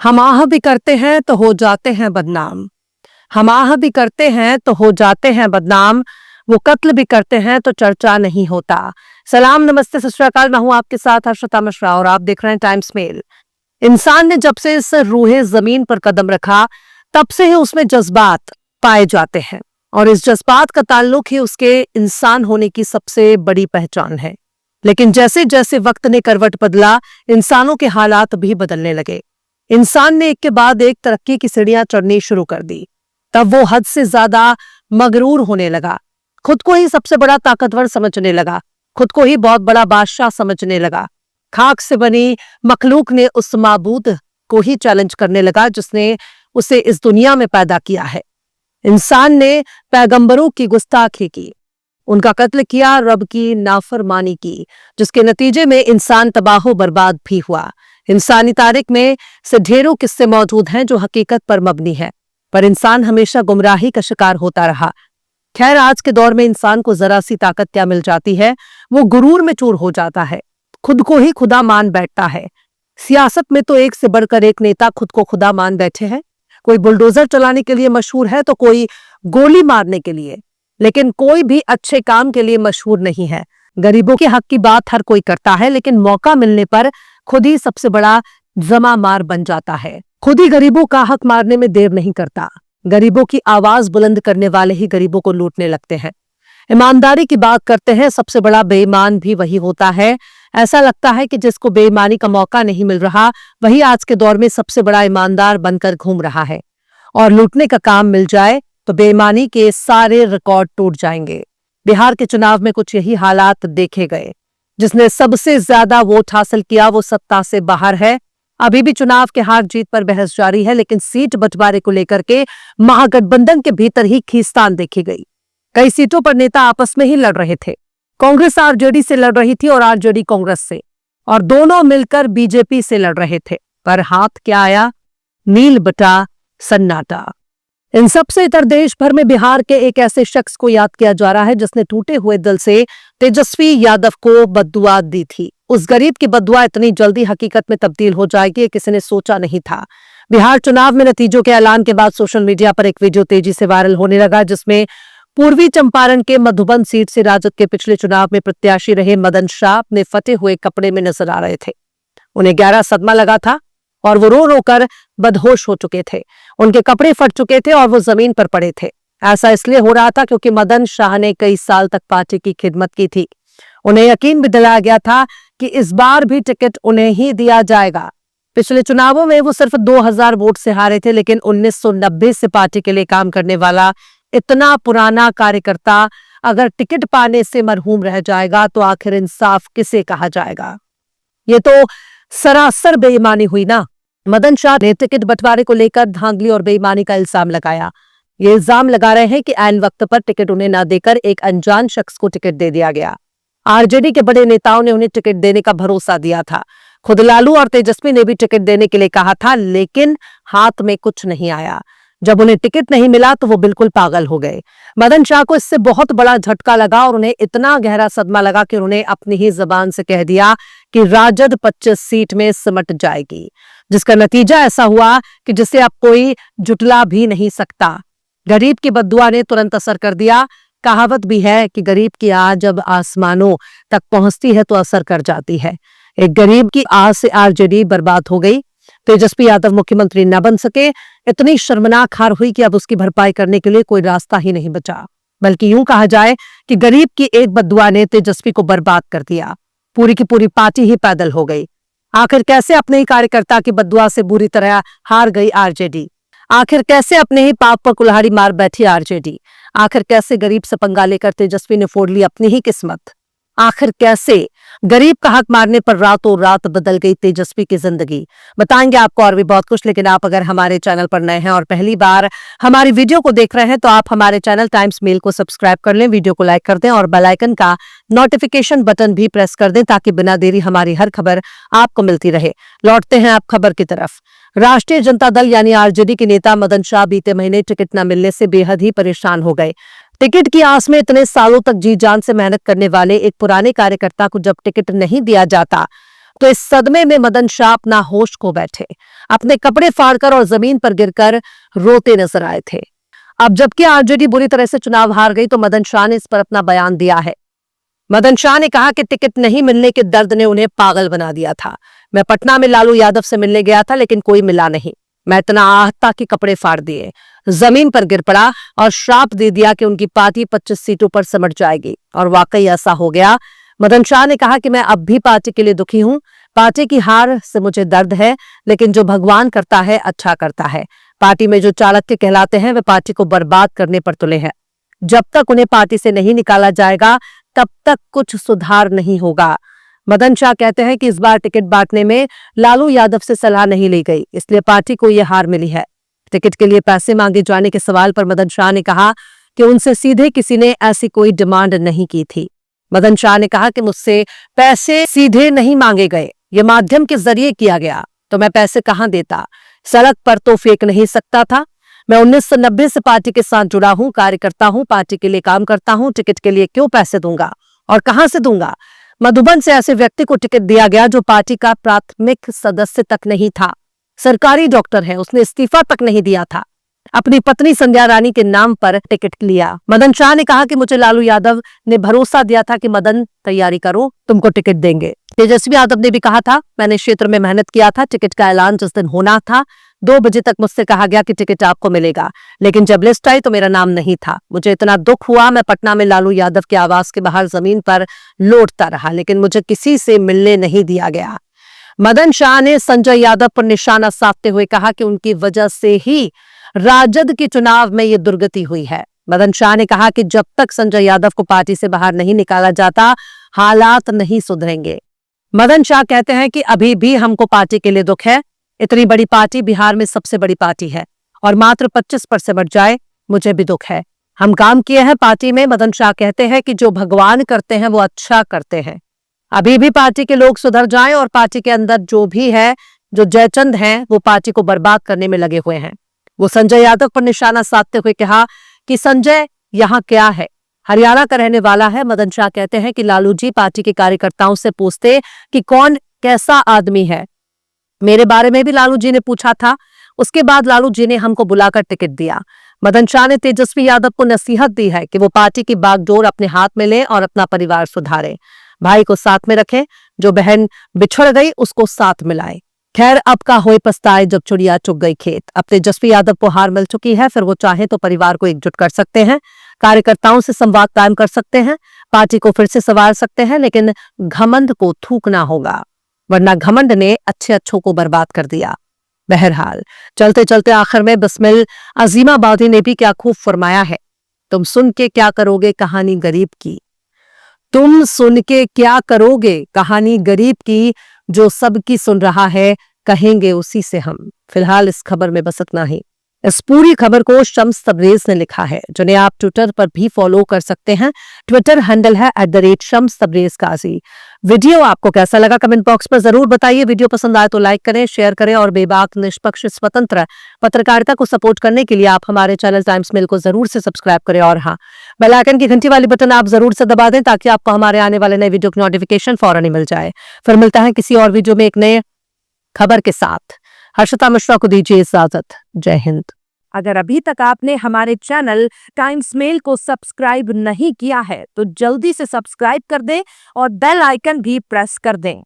हम आह भी करते हैं तो हो जाते हैं बदनाम। हम आह भी करते हैं तो हो जाते हैं बदनाम। वो कत्ल भी करते हैं तो चर्चा नहीं होता। सलाम, नमस्ते, सत श्री अकाल। मैं हूं आपके साथ हर्षता मिश्रा और आप देख रहे हैं टाइम्स मेल। इंसान ने जब से इस रूहे जमीन पर कदम रखा तब से ही उसमें जज्बात पाए जाते हैं और इस जज्बात का ताल्लुक ही उसके इंसान होने की सबसे बड़ी पहचान है। लेकिन जैसे जैसे वक्त ने करवट बदला, इंसानों के हालात भी बदलने लगे। इंसान ने एक के बाद एक तरक्की की सीढ़ियां चढ़नी शुरू कर दी। तब वो हद से ज्यादा मगरूर होने लगा, खुद को ही सबसे बड़ा ताकतवर समझने लगा, खुद को ही बहुत बड़ा बादशाह समझने लगा। खाक से बनी मखलूक ने उस माबूद को ही चैलेंज करने लगा जिसने उसे इस दुनिया में पैदा किया है। इंसान ने पैगंबरों की गुस्ताखी की, उनका कत्ल किया, रब की नाफरमानी की, जिसके नतीजे में इंसान तबाहो बर्बाद भी हुआ। इंसानी तारीख में से ढेरों किस्से मौजूद हैं जो हकीकत पर मबनी है, पर इंसान हमेशा गुमराही का शिकार होता रहा। खैर, आज के दौर में इंसान को जरा सी ताकत क्या मिल जाती है, वो गुरूर में चूर हो जाता है, खुद को ही खुदा मान बैठता है। सियासत में तो एक से बढ़कर एक नेता खुद को खुदा मान बैठे हैं। कोई बुलडोजर चलाने के लिए मशहूर है तो कोई गोली मारने के लिए, लेकिन कोई भी अच्छे काम के लिए मशहूर नहीं है। गरीबों के हक की बात हर कोई करता है, लेकिन मौका मिलने पर खुद ही सबसे बड़ा जमा मार बन जाता है। खुद ही गरीबों का हक मारने में देर नहीं करता। गरीबों की आवाज बुलंद करने वाले ही गरीबों को लूटने लगते हैं। ईमानदारी की बात करते हैं, सबसे बड़ा बेईमान भी वही होता है। ऐसा लगता है कि जिसको बेईमानी का मौका नहीं मिल रहा, वही आज के दौर में सबसे बड़ा ईमानदार बनकर घूम रहा है। और लूटने का काम मिल जाए तो बेईमानी के सारे रिकॉर्ड टूट जाएंगे। बिहार के चुनाव में कुछ यही हालात देखे गए। जिसने सबसे ज्यादा वोट हासिल किया वो सत्ता से बाहर है। अभी भी चुनाव के हार जीत पर बहस जारी है, लेकिन सीट बंटवारे को लेकर के महागठबंधन के भीतर ही खींचतान देखी गई। कई सीटों पर नेता आपस में ही लड़ रहे थे। कांग्रेस आरजेडी से लड़ रही थी और आरजेडी कांग्रेस से, और दोनों मिलकर बीजेपी से लड़ रहे थे। पर हाथ क्या आया? नील बटा सन्नाटा। इन सबसे इतर देश भर में बिहार के एक ऐसे शख्स को याद किया जा रहा है जिसने टूटे हुए दिल से तेजस्वी यादव को बद्दुआ दी थी। उस गरीब की बद्दुआ इतनी जल्दी हकीकत में तब्दील हो जाएगी, ये किसी ने सोचा नहीं था। बिहार चुनाव में नतीजों के ऐलान के बाद सोशल मीडिया पर एक वीडियो तेजी से वायरल होने लगा, जिसमें पूर्वी चंपारण के मधुबन सीट से राजद के पिछले चुनाव में प्रत्याशी रहे मदन शाह अपने फटे हुए कपड़े में नजर आ रहे थे। उन्हें गहरा सदमा लगा था और वो रो रो कर बदहोश हो चुके थे। उनके कपड़े फट चुके थे और वो जमीन पर पड़े थे। ऐसा इसलिए हो रहा था क्योंकि मदन शाह ने कई साल तक पार्टी की खिदमत की थी। उन्हें यकीन भी दिलाया गया था कि इस बार भी टिकट उन्हें ही दिया जाएगा। पिछले चुनावों में वो सिर्फ 2000 वोट से हारे थे, लेकिन 1990 से पार्टी के लिए काम करने वाला इतना पुराना कार्यकर्ता अगर टिकट पाने से मरहूम रह जाएगा तो आखिर इंसाफ किसे कहा जाएगा? ये तो सरासर बेईमानी हुई ना। मदन शाह ने टिकट बंटवारे को लेकर धांधली और बेईमानी का इल्जाम लगाया। ये इल्जाम लगा रहे हैं कि ऐन वक्त पर टिकट उन्हें न देकर एक अनजान शख्स को टिकट दे दिया गया। आरजेडी के बड़े नेताओं ने उन्हें टिकट देने का भरोसा दिया था। खुद लालू और तेजस्वी ने भी टिकट देने के लिए कहा था, लेकिन हाथ में कुछ नहीं आया। जब उन्हें टिकट नहीं मिला तो वो बिल्कुल पागल हो गए। मदन शाह को इससे बहुत बड़ा झटका लगा और उन्हें इतना गहरा सदमा लगा कि उन्होंने अपनी ही जबान से कह दिया कि राजद 25 सीट में सिमट जाएगी, जिसका नतीजा ऐसा हुआ कि जिसे अब कोई जुटला भी नहीं सकता। गरीब की बद्दुआ ने तुरंत असर कर दिया। कहावत भी है कि गरीब की आह जब आसमानों तक पहुंचती है तो असर कर जाती है। एक गरीब की आह से आरजेडी बर्बाद हो गई। तेजस्वी यादव मुख्यमंत्री न बन सके। इतनी शर्मनाक हार हुई कि अब उसकी भरपाई करने के लिए कोई रास्ता ही नहीं बचा। बल्कि यूं कहा जाए कि गरीब की एक बद्दुआ ने तेजस्वी को बर्बाद कर दिया। पूरी की पूरी पार्टी ही पैदल हो गई। आखिर कैसे अपने ही कार्यकर्ता की बद्दुआ से बुरी तरह हार गई आरजेडी? आखिर कैसे अपने ही पाप पर कुल्हाड़ी मार बैठी आरजेडी? आखिर कैसे गरीब से पंगा लेकर तेजस्वी ने फोड़ ली अपनी ही किस्मत? आखिर कैसे गरीब का हक मारने पर रातों रात बदल गई तेजस्वी की जिंदगी? बताएंगे आपको और भी बहुत कुछ, लेकिन आप अगर हमारे चैनल पर नए हैं और पहली बार हमारी वीडियो को देख रहे हैं तो आप हमारे चैनल टाइम्स मेल को सब्सक्राइब कर लें, वीडियो को लाइक कर दें और बेल आइकन का नोटिफिकेशन बटन भी प्रेस कर दें ताकि बिना देरी हमारी हर खबर आपको मिलती रहे। लौटते हैं आप खबर की तरफ। राष्ट्रीय जनता दल यानी आरजेडी के नेता मदन शाह बीते महीने टिकट न मिलने से बेहद ही परेशान हो गए। टिकट की आस में इतने सालों तक जी जान से मेहनत करने वाले एक पुराने कार्यकर्ता को जब टिकट नहीं दिया जाता तो इस सदमे में मदन शाह अपना होश खो बैठे, अपने कपड़े फाड़कर और जमीन पर गिरकर रोते नजर आए थे। अब जबकि आरजेडी बुरी तरह से चुनाव हार गई तो मदन शाह ने इस पर अपना बयान दिया है। मदन शाह ने कहा कि टिकट नहीं मिलने के दर्द ने उन्हें पागल बना दिया था। मैं पटना में लालू यादव से मिलने गया था लेकिन कोई मिला नहीं। मैं इतना आहता कि कपड़े फाड़ दिए, जमीन पर गिर पड़ा और श्राप दे दिया कि उनकी पार्टी 25 सीटों पर सिमट जाएगी, और वाकई ऐसा हो गया। मदन शाह ने कहा कि मैं अब भी पार्टी के लिए दुखी हूं। पार्टी की हार से मुझे दर्द है, लेकिन जो भगवान करता है अच्छा करता है। पार्टी में जो चाणक्य कहलाते हैं वे पार्टी को बर्बाद करने पर तुले हैं। जब तक उन्हें पार्टी से नहीं निकाला जाएगा तब तक कुछ सुधार नहीं होगा। मदन शाह कहते हैं कि इस बार टिकट बांटने में लालू यादव से सलाह नहीं ली गई, इसलिए पार्टी को यह हार मिली है। टिकट के लिए पैसे मांगे जाने के सवाल पर मदन शाह ने कहा कि उनसे सीधे किसी ने ऐसी कोई डिमांड नहीं की थी। मदन शाह ने कहा कि मुझसे पैसे सीधे नहीं मांगे गए, ये माध्यम के जरिए किया गया, तो मैं पैसे कहां देता। सड़क पर तो फेंक नहीं सकता था। मैं 1990 से पार्टी के साथ जुड़ा हूं, कार्यकर्ता हूं, पार्टी के लिए काम करता हूं। टिकट के लिए क्यों पैसे दूंगा और कहां से दूंगा। मधुबन से ऐसे व्यक्ति को टिकट दिया गया जो पार्टी का प्राथमिक सदस्य तक नहीं था, सरकारी डॉक्टर है, उसने इस्तीफा तक नहीं दिया था। अपनी पत्नी संध्या रानी के नाम पर टिकट लिया। मदन शाह ने कहा कि मुझे लालू यादव ने भरोसा दिया था कि मदन तैयारी करो, तुमको टिकट देंगे। तेजस्वी यादव ने भी कहा था, मैंने क्षेत्र में मेहनत किया था। टिकट का ऐलान जिस दिन होना था 2 बजे तक मुझसे कहा गया कि टिकट आपको मिलेगा, लेकिन जब लिस्ट आई तो मेरा नाम नहीं था। मुझे इतना दुख हुआ, मैं पटना में लालू यादव के आवास के बाहर जमीन पर लौटता रहा, लेकिन मुझे किसी से मिलने नहीं दिया गया। मदन शाह ने संजय यादव पर निशाना साधते हुए कहा कि उनकी वजह से ही राजद के चुनाव में ये दुर्गति हुई है। मदन शाह ने कहा कि जब तक संजय यादव को पार्टी से बाहर नहीं निकाला जाता हालात नहीं सुधरेंगे। मदन शाह कहते हैं कि अभी भी हमको पार्टी के लिए दुख है। इतनी बड़ी पार्टी बिहार में सबसे बड़ी पार्टी है और मात्र 25 पर सिमट जाए, मुझे भी दुख है। हम काम किए हैं पार्टी में। मदन शाह कहते हैं कि जो भगवान करते हैं वो अच्छा करते हैं। अभी भी पार्टी के लोग सुधर जाएं और पार्टी के अंदर जो भी है, जो जयचंद हैं, वो पार्टी को बर्बाद करने में लगे हुए हैं। वो संजय यादव पर निशाना साधते हुए कहा कि संजय यहाँ क्या है, हरियाणा का रहने वाला है। मदन शाह कहते हैं कि लालू जी पार्टी के कार्यकर्ताओं से पूछते कि कौन कैसा आदमी है। मेरे बारे में भी लालू जी ने पूछा था। उसके बाद लालू जी ने हमको बुलाकर टिकट दिया। मदन शाह ने तेजस्वी यादव को नसीहत दी है कि वो पार्टी की बागडोर अपने हाथ में ले और अपना परिवार सुधारे, भाई को साथ में रखे, जो बहन बिछड़ गई उसको साथ मिलाए। खैर, अब का होए पछताए जब चिड़िया चुग गई खेत। अब तेजस्वी यादव को हार मिल चुकी है, फिर वो चाहे तो परिवार को एकजुट कर सकते हैं, कार्यकर्ताओं से संवाद कायम कर सकते हैं, पार्टी को फिर से संवार सकते हैं, लेकिन घमंड को थूकना होगा, वरना घमंड ने अच्छे अच्छों को बर्बाद कर दिया। बहरहाल चलते चलते आखिर में बिस्मिल अजीमाबादी ने भी क्या खूब फरमाया है, तुम सुन के क्या करोगे कहानी गरीब की, तुम सुन के क्या करोगे कहानी गरीब की, जो सबकी सुन रहा है कहेंगे उसी से हम। फिलहाल इस खबर में बस इतना ही। इस पूरी खबर को शम्स तबरेज ने लिखा है, जिन्हें आप ट्विटर पर भी फॉलो कर सकते हैं। ट्विटर हैंडल है @शम्स तबरेज काजी। वीडियो आपको कैसा लगा कमेंट बॉक्स पर जरूर बताइए। वीडियो पसंद आए तो लाइक करें, शेयर करें और बेबाक निष्पक्ष स्वतंत्र पत्रकारिता को सपोर्ट करने के लिए आप हमारे चैनल टाइम्स मेल को जरूर से सब्सक्राइब करें और हाँ, बेल आइकन की घंटी वाली बटन आप जरूर से दबा दें ताकि आपको हमारे आने वाले नए वीडियो की नोटिफिकेशन फौरन ही मिल जाए। फिर मिलता है किसी और वीडियो में एक नए खबर के साथ। हर्षिता मिश्रा को दीजिए इजाजत। जय हिंद। अगर अभी तक आपने हमारे चैनल टाइम्स मेल को सब्सक्राइब नहीं किया है तो जल्दी से सब्सक्राइब कर दें और बेल आइकन भी प्रेस कर दें।